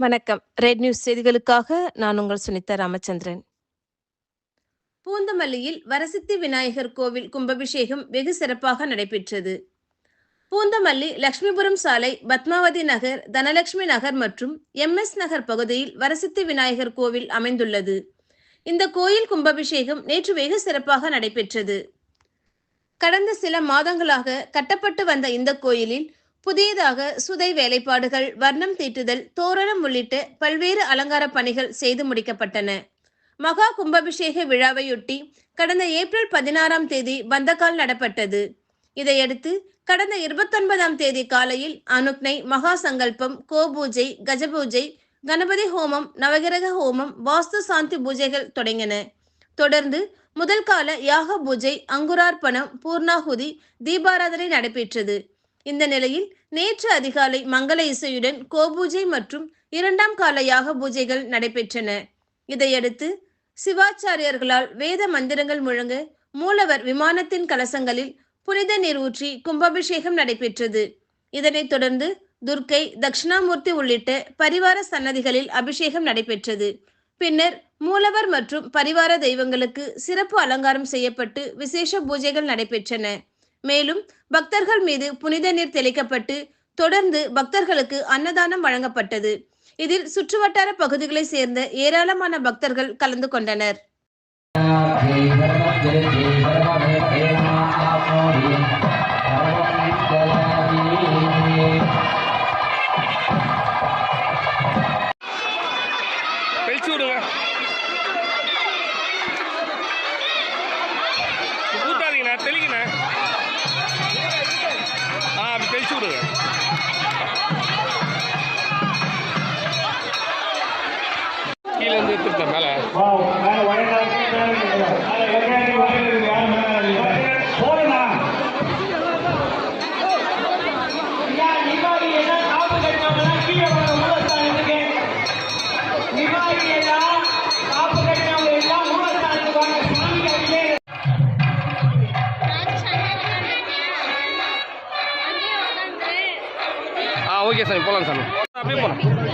வணக்கம். Red news செய்திகளுக்காக நான் உங்கள் சுனிதா ராமச்சந்திரன். பூந்தமல்லியில் வரசித்தி விநாயகர் கோவில் கும்பாபிஷேகம் வெகு சிறப்பாக நடைபெற்றது. பூந்தமல்லி லட்சுமிபுரம் சாலை, பத்மாவதி நகர், தனலட்சுமி நகர் மற்றும் MS நகர் பகுதியில் வரசித்தி விநாயகர் கோவில் அமைந்துள்ளது. இந்த கோயில் கும்பாபிஷேகம் நேற்று வெகு சிறப்பாக நடைபெற்றது. கடந்த சில மாதங்களாக கட்டப்பட்டு வந்த இந்த கோயிலில் புதியதாக சுதை வேலைப்பாடுகள், வர்ணம் தீட்டுதல், தோரணம் உள்ளிட்ட பல்வேறு அலங்கார பணிகள் செய்து முடிக்கப்பட்டன. மகா கும்பாபிஷேக விழாவையொட்டி கடந்த ஏப்ரல் 16ஆம் தேதி பந்தக்கால் நடப்பட்டது. இதையடுத்து கடந்த 29ஆம் தேதி காலையில் அனுக்னை, மகா சங்கல்பம், கோபூஜை, கஜபூஜை, கணபதி ஹோமம், நவகிரக ஹோமம், வாஸ்து சாந்தி பூஜைகள் தொடங்கின. தொடர்ந்து முதல் கால யாக பூஜை, அங்குரார்ப்பணம், பூர்ணாகுதி, தீபாராதனை நடைபெற்றது. இந்த நிலையில் நேற்று அதிகாலை மங்கள இசையுடன் கோபூஜை மற்றும் 2ஆம் கால யாக பூஜைகள் நடைபெற்றன. இதையடுத்து சிவாச்சாரியர்களால் வேத மந்திரங்கள் முழங்க மூலவர் விமானத்தின் கலசங்களில் புனித நீர் ஊற்றி கும்பாபிஷேகம் நடைபெற்றது. இதனைத் தொடர்ந்து துர்க்கை, தட்சிணாமூர்த்தி உள்ளிட்ட பரிவார சன்னதிகளில் அபிஷேகம் நடைபெற்றது. பின்னர் மூலவர் மற்றும் பரிவார தெய்வங்களுக்கு சிறப்பு அலங்காரம் செய்யப்பட்டு விசேஷ பூஜைகள் நடைபெற்றன. மேலும் பக்தர்கள் மீது புனித நீர் தெளிக்கப்பட்டு தொடர்ந்து பக்தர்களுக்கு அன்னதானம் வழங்கப்பட்டது. இதில் சுற்றுவட்டார பகுதிகளை சேர்ந்த ஏராளமான பக்தர்கள் கலந்து கொண்டனர். ஓகே சாமி, போகலாம் சாமி, அப்படியே போகலாம்.